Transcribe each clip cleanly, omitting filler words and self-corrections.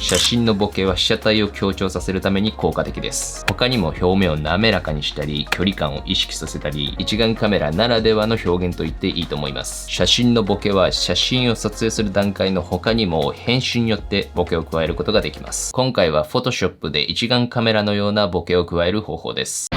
写真のボケは被写体を強調させるために効果的です。他にも表面を滑らかにしたり、距離感を意識させたり、一眼カメラならではの表現と言っていいと思います。写真のボケは写真を撮影する段階の他にも編集によってボケを加えることができます。今回は Photoshop で一眼カメラのようなボケを加える方法です。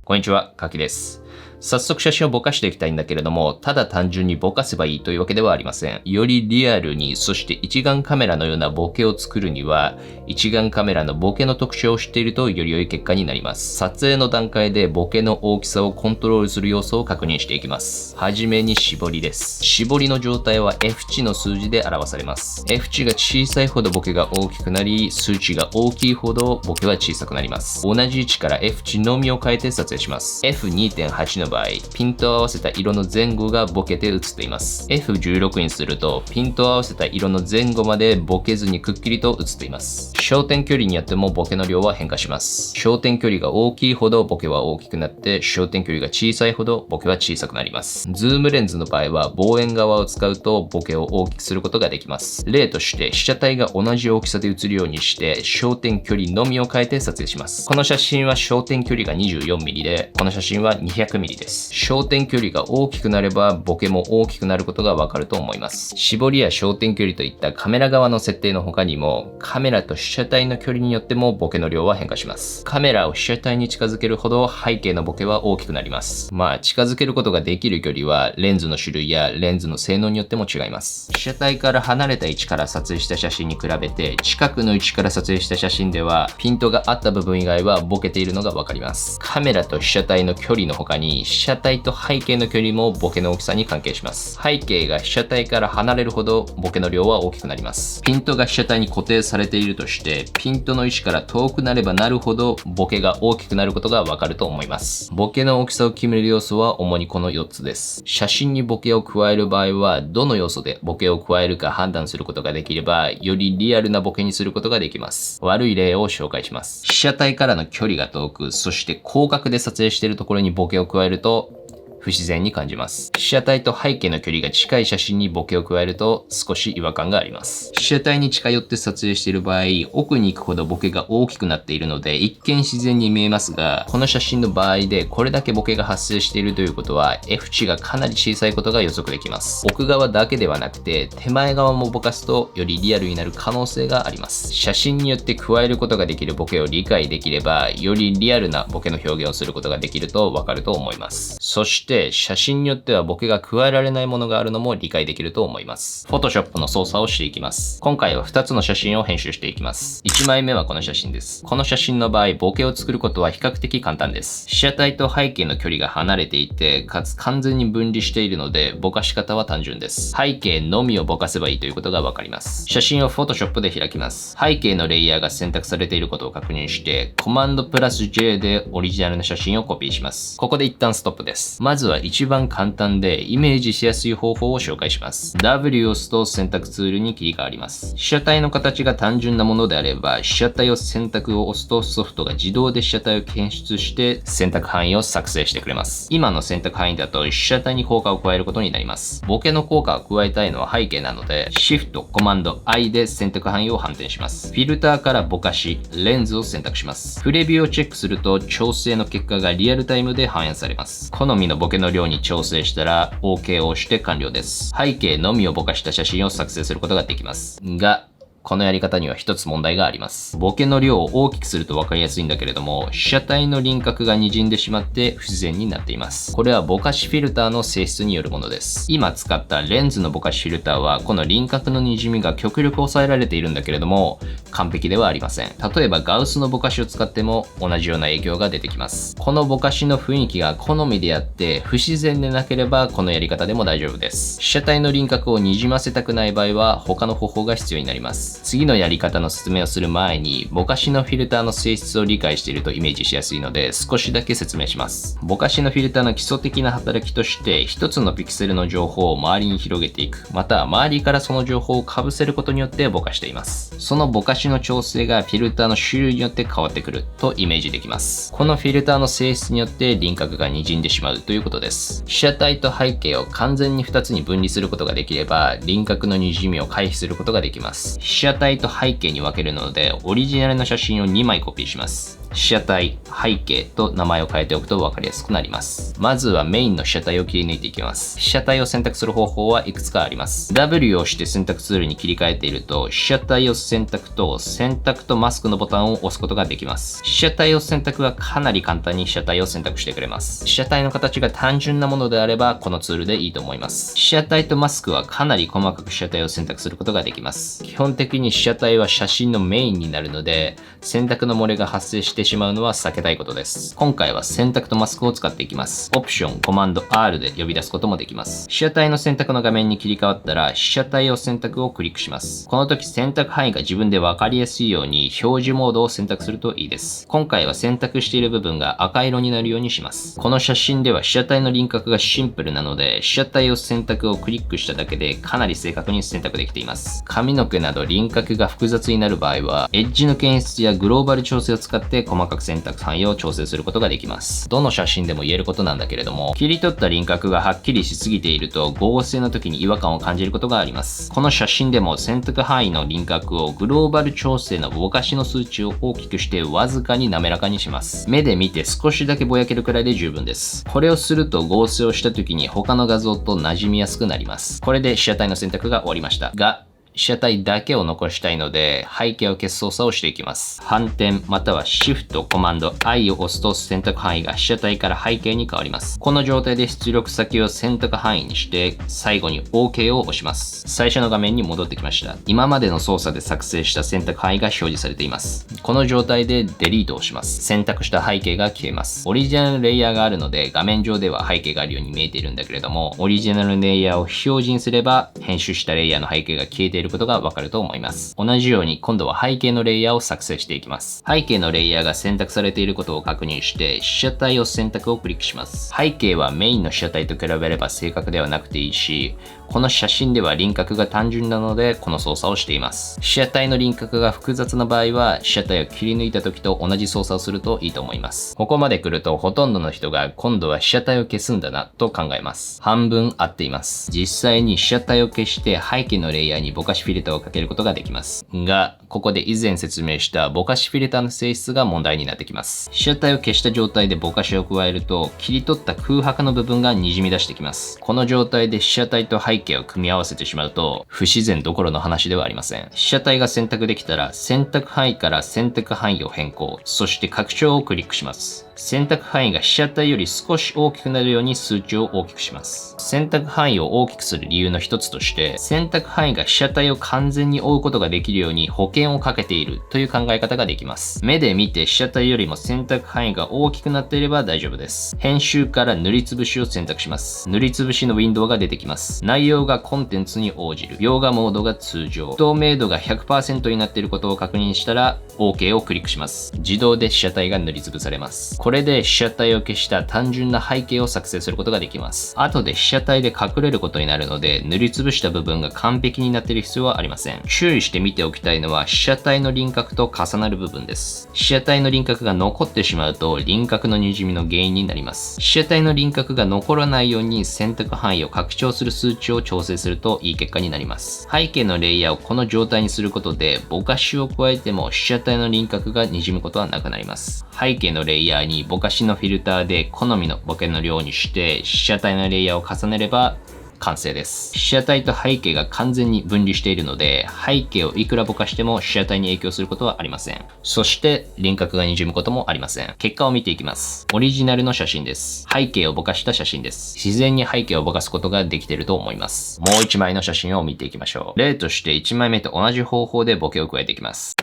こんにちは、かきです。早速写真をぼかしていきたいんだけれども、ただ単純にぼかせばいいというわけではありません。よりリアルに、そして一眼カメラのようなボケを作るには、一眼カメラのボケの特徴を知っているとより良い結果になります。撮影の段階でボケの大きさをコントロールする要素を確認していきます。はじめに絞りです。絞りの状態は F 値の数字で表されます。F 値が小さいほどボケが大きくなり、数値が大きいほどボケは小さくなります。同じ位置から F 値のみを変えて撮影します。F2.8 の場合、ピントを合わせた色の前後がボケて写っています。F16 にすると、ピントを合わせた色の前後までボケずにくっきりと写っています。焦点距離によってもボケの量は変化します。焦点距離が大きいほどボケは大きくなって、焦点距離が小さいほどボケは小さくなります。ズームレンズの場合は、望遠側を使うとボケを大きくすることができます。例として、被写体が同じ大きさで写るようにして、焦点距離のみを変えて撮影します。この写真は焦点距離が 24mm で、この写真は 200mm です。焦点距離が大きくなればボケも大きくなることがわかると思います。絞りや焦点距離といったカメラ側の設定の他にも、カメラと被写体の距離によってもボケの量は変化します。カメラを被写体に近づけるほど背景のボケは大きくなります。近づけることができる距離はレンズの種類やレンズの性能によっても違います。被写体から離れた位置から撮影した写真に比べて、近くの位置から撮影した写真では、ピントがあった部分以外はボケているのがわかります。カメラと被写体の距離の他に、被写体と背景の距離もボケの大きさに関係します。背景が被写体から離れるほどボケの量は大きくなります。ピントが被写体に固定されているとして、ピントの位置から遠くなればなるほどボケが大きくなることがわかると思います。ボケの大きさを決める要素は主にこの4つです。写真にボケを加える場合は、どの要素でボケを加えるか判断することができれば、よりリアルなボケにすることができます。悪い例を紹介します。被写体からの距離が遠く、そして広角で撮影しているところにボケを加えると、不自然に感じます。被写体と背景の距離が近い写真にボケを加えると少し違和感があります。被写体に近寄って撮影している場合、奥に行くほどボケが大きくなっているので一見自然に見えますが、この写真の場合でこれだけボケが発生しているということは F 値がかなり小さいことが予測できます。奥側だけではなくて手前側もぼかすとよりリアルになる可能性があります。写真によって加えることができるボケを理解できれば、よりリアルなボケの表現をすることができるとわかると思います。そして写真によってはボケが加えられないものがあるのも理解できると思います。Photoshop の操作をしていきます。今回は2つの写真を編集していきます。1枚目はこの写真です。この写真の場合、ボケを作ることは比較的簡単です。被写体と背景の距離が離れていて、かつ完全に分離しているので、ぼかし方は単純です。背景のみをぼかせばいいということがわかります。写真を Photoshop で開きます。背景のレイヤーが選択されていることを確認して、コマンドプラス J でオリジナルの写真をコピーします。ここで一旦ストップです。まずは一番簡単でイメージしやすい方法を紹介します。W を押すと選択ツールに切り替わります。被写体の形が単純なものであれば、被写体を選択を押すとソフトが自動で被写体を検出して選択範囲を作成してくれます。今の選択範囲だと被写体に効果を加えることになります。ボケの効果を加えたいのは背景なので、Shift、コマンド I で選択範囲を反転します。フィルターからぼかし、レンズを選択します。プレビューをチェックすると調整の結果がリアルタイムで反映されます。好みのボケの量に調整したら OK を押して完了です。背景のみをぼかした写真を作成することができますが、このやり方には一つ問題があります。ボケの量を大きくすると分かりやすいんだけれども、被写体の輪郭が滲んでしまって不自然になっています。これはぼかしフィルターの性質によるものです。今使ったレンズのぼかしフィルターは、この輪郭の滲みが極力抑えられているんだけれども、完璧ではありません。例えばガウスのぼかしを使っても同じような影響が出てきます。このぼかしの雰囲気が好みであって不自然でなければこのやり方でも大丈夫です。被写体の輪郭を滲ませたくない場合は他の方法が必要になります。。次のやり方の説明をする前に、ぼかしのフィルターの性質を理解しているとイメージしやすいので、少しだけ説明します。ぼかしのフィルターの基礎的な働きとして、一つのピクセルの情報を周りに広げていく、または周りからその情報を被せることによってぼかしています。そのぼかしの調整がフィルターの種類によって変わってくるとイメージできます。このフィルターの性質によって輪郭が滲んでしまうということです。被写体と背景を完全に2つに分離することができれば、輪郭の滲みを回避することができます。被写体と背景に分けるので、オリジナルの写真を2枚コピーします。被写体、背景と名前を変えておくと分かりやすくなります。まずはメインの被写体を切り抜いていきます。被写体を選択する方法はいくつかあります。W を押して選択ツールに切り替えていると、被写体を選択とマスクのボタンを押すことができます。被写体を選択はかなり簡単に被写体を選択してくれます。被写体の形が単純なものであれば、このツールでいいと思います。被写体とマスクはかなり細かく被写体を選択することができます。基本的に被写体は写真のメインになるので、選択の漏れが発生してしまうのは避けたいことです。今回は選択とマスクを使っていきます。オプション、コマンド R で呼び出すこともできます。被写体の選択の画面に切り替わったら、被写体を選択をクリックします。この時選択範囲が自分で分かりやすいように表示モードを選択するといいです。今回は選択している部分が赤色になるようにします。この写真では被写体の輪郭がシンプルなので、被写体を選択をクリックしただけでかなり正確に選択できています。髪の毛など輪郭が複雑になる場合は、エッジの検出やグローバル調整を使って細かく選択範囲を調整することができます。どの写真でも言えることなんだけれども、切り取った輪郭がはっきりしすぎていると合成の時に違和感を感じることがあります。この写真でも選択範囲の輪郭をグローバル調整のぼかしの数値を大きくしてわずかに滑らかにします。目で見て少しだけぼやけるくらいで十分です。これをすると合成をした時に他の画像と馴染みやすくなります。これで被写体の選択が終わりましたが、被写体だけを残したいので、背景を消す操作をしていきます。反転またはシフトコマンド I を押すと選択範囲が被写体から背景に変わります。この状態で出力先を選択範囲にして、最後に OK を押します。最初の画面に戻ってきました。今までの操作で作成した選択範囲が表示されています。この状態でデリートをします。選択した背景が消えます。オリジナルレイヤーがあるので、画面上では背景があるように見えているんだけれども、オリジナルレイヤーを非表示にすれば、編集したレイヤーの背景が消えていることがわかると思います。同じように今度は背景のレイヤーを作成していきます。背景のレイヤーが選択されていることを確認して被写体を選択をクリックします。背景はメインの被写体と比べれば正確ではなくていいし、この写真では輪郭が単純なのでこの操作をしています。被写体の輪郭が複雑な場合は被写体を切り抜いた時と同じ操作をするといいと思います。ここまで来るとほとんどの人が今度は被写体を消すんだなと考えます。半分合っています。実際に被写体を消して背景のレイヤーにぼかしフィルターをかけることができます。が、ここで以前説明したぼかしフィルターの性質が問題になってきます。被写体を消した状態でぼかしを加えると切り取った空白の部分が滲み出してきます。この状態で被写体と背景を組み合わせてしまうと不自然どころの話ではありません。被写体が選択できたら選択範囲から選択範囲を変更、そして拡張をクリックします。選択範囲が被写体より少し大きくなるように数値を大きくします。選択範囲を大きくする理由の一つとして、選択範囲が被写体を完全に覆うことができるように保険をかけているという考え方ができます。目で見て被写体よりも選択範囲が大きくなっていれば大丈夫です。編集から塗りつぶしを選択します。塗りつぶしのウィンドウが出てきます。内容がコンテンツに応じる。描画モードが通常。透明度が 100% になっていることを確認したら OK をクリックします。自動で被写体が塗りつぶされます。これで被写体を消した単純な背景を作成することができます。後で被写体で隠れることになるので、塗りつぶした部分が完璧になっている必要はありません。注意して見ておきたいのは被写体の輪郭と重なる部分です。被写体の輪郭が残ってしまうと輪郭の滲みの原因になります。被写体の輪郭が残らないように選択範囲を拡張する数値を調整するといい結果になります。背景のレイヤーをこの状態にすることでぼかしを加えても被写体の輪郭が滲むことはなくなります。背景のレイヤーにぼかしのフィルターで好みのボケの量にして被写体のレイヤーを重ねれば完成です。被写体と背景が完全に分離しているので、背景をいくらぼかしても被写体に影響することはありません。そして輪郭が滲むこともありません。結果を見ていきます。オリジナルの写真です。背景をぼかした写真です。自然に背景をぼかすことができていると思います。もう1枚の写真を見ていきましょう。例として1枚目と同じ方法でボケを加えていきます。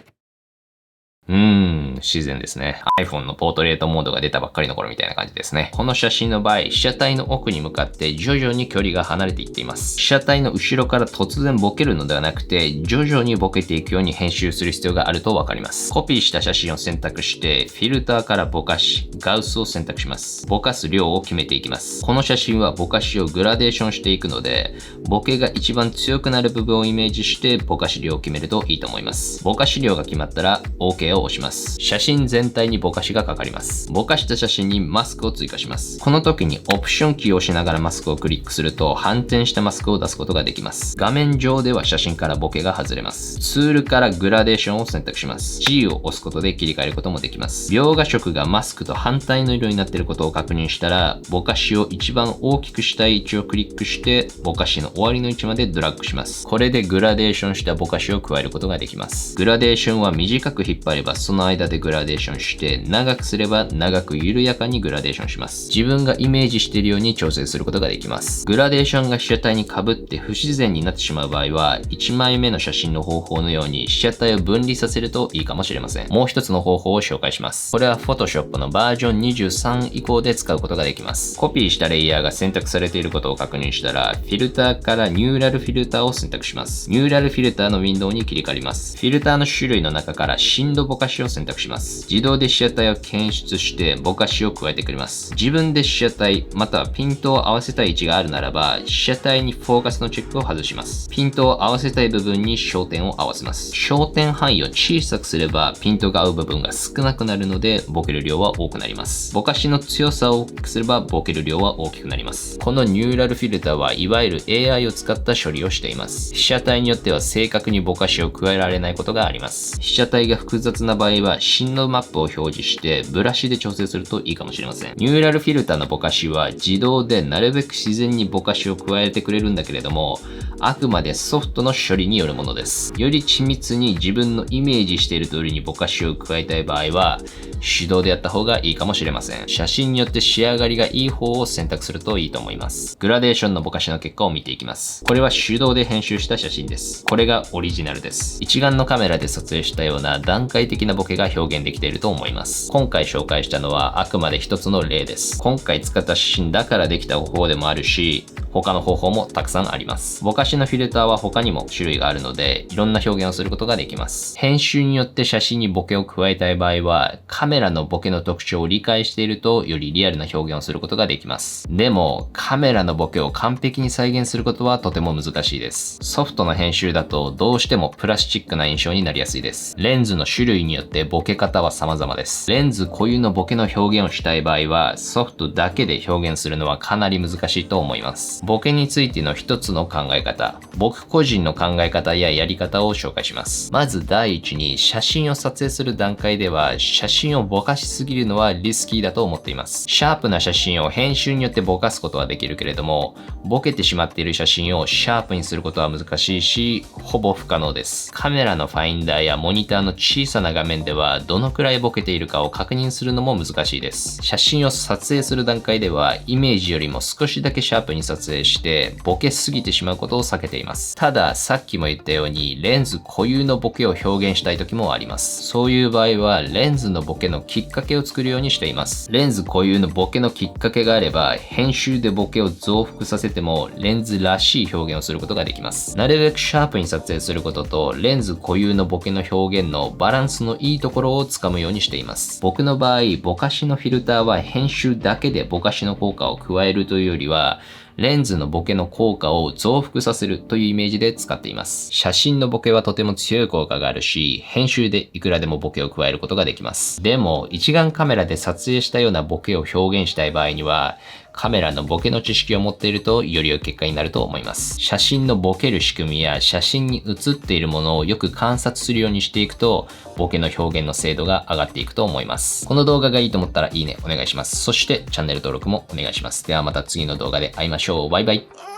自然ですね。iPhone のポートレートモードが出たばっかりの頃みたいな感じですね。この写真の場合、被写体の奥に向かって徐々に距離が離れていっています。被写体の後ろから突然ボケるのではなくて、徐々にボケていくように編集する必要があるとわかります。コピーした写真を選択して、フィルターからぼかし、ガウスを選択します。ぼかす量を決めていきます。この写真はぼかしをグラデーションしていくので、ボケが一番強くなる部分をイメージしてぼかし量を決めるといいと思います。ぼかし量が決まったら OK を押します。写真全体にぼかしがかかります。ぼかした写真にマスクを追加します。この時にオプションキーを押しながらマスクをクリックすると反転したマスクを出すことができます。画面上では写真からボケが外れます。ツールからグラデーションを選択します。G を押すことで切り替えることもできます。描画色がマスクと反対の色になっていることを確認したら、ぼかしを一番大きくしたい位置をクリックして、ぼかしの終わりの位置までドラッグします。これでグラデーションしたぼかしを加えることができます。グラデーションは短く引っ張ればその間でグラデーションして、長くすれば長く緩やかにグラデーションします。自分がイメージしているように調整することができます。グラデーションが被写体に被って不自然になってしまう場合は、1枚目の写真の方法のように被写体を分離させるといいかもしれません。もう一つの方法を紹介します。これは Photoshop のバージョン23以降で使うことができます。コピーしたレイヤーが選択されていることを確認したら、フィルターからニューラルフィルターを選択します。ニューラルフィルターのウィンドウに切り替わります。フィルターの種類の中から深度ぼかしを選択します。自動で被写体を検出してぼかしを加えてくれます。自分で被写体またはピントを合わせたい位置があるならば、被写体にフォーカスのチェックを外します。ピントを合わせたい部分に焦点を合わせます。焦点範囲を小さくすればピントが合う部分が少なくなるのでボケる量は多くなります。ぼかしの強さを大きくすればボケる量は大きくなります。このニューラルフィルターはいわゆる AI を使った処理をしています。被写体によっては正確にぼかしを加えられないことがあります。被写体が複雑な場合は深度マップを表示してブラシで調整するといいかもしれません。ニューラルフィルターのぼかしは自動でなるべく自然にぼかしを加えてくれるんだけれども、あくまでソフトの処理によるものです。より緻密に自分のイメージしている通りにぼかしを加えたい場合は、手動でやった方がいいかもしれません。写真によって仕上がりがいい方を選択するといいと思います。グラデーションのぼかしの結果を見ていきます。これは手動で編集した写真です。これがオリジナルです。一眼のカメラで撮影したような段階的なボケが表現できていると思います。今回紹介したのはあくまで一つの例です。今回使った写真だからできた方法でもあるし、他の方法もたくさんあります。ぼかしのフィルターは他にも種類があるので、いろんな表現をすることができます。編集によって写真にボケを加えたい場合は、カメラのボケの特徴を理解していると、よりリアルな表現をすることができます。でも、カメラのボケを完璧に再現することはとても難しいです。ソフトの編集だと、どうしてもプラスチックな印象になりやすいです。レンズの種類によってボケ方は様々です。レンズ固有のボケの表現をしたい場合は、ソフトだけで表現するのはかなり難しいと思います。ボケについての一つの考え方、僕個人の考え方ややり方を紹介します。まず第一に、写真を撮影する段階では、写真をぼかしすぎるのはリスキーだと思っています。シャープな写真を編集によってぼかすことはできるけれども、ボケてしまっている写真をシャープにすることは難しいし、ほぼ不可能です。カメラのファインダーやモニターの小さな画面では、どのくらいボケているかを確認するのも難しいです。写真を撮影する段階では、イメージよりも少しだけシャープに撮影して、ボケすぎてしまうことを避けています。ただ、さっきも言ったように、レンズ固有のボケを表現したい時もあります。そういう場合は、レンズのボケのきっかけを作るようにしています。レンズ固有のボケのきっかけがあれば、編集でボケを増幅させても、レンズらしい表現をすることができます。なるべくシャープに撮影することと、レンズ固有のボケの表現のバランスのいいところをつかむようにしています。僕の場合、ぼかしのフィルターは編集だけでぼかしの効果を加えるというよりは、レンズのボケの効果を増幅させるというイメージで使っています。写真のボケはとても強い効果があるし、編集でいくらでもボケを加えることができます。でも、一眼カメラで撮影したようなボケを表現したい場合には、カメラのボケの知識を持っているとより良い結果になると思います。写真のボケる仕組みや写真に写っているものをよく観察するようにしていくと、ボケの表現の精度が上がっていくと思います。この動画がいいと思ったらいいねお願いします。そしてチャンネル登録もお願いします。ではまた次の動画で会いましょう。バイバイ。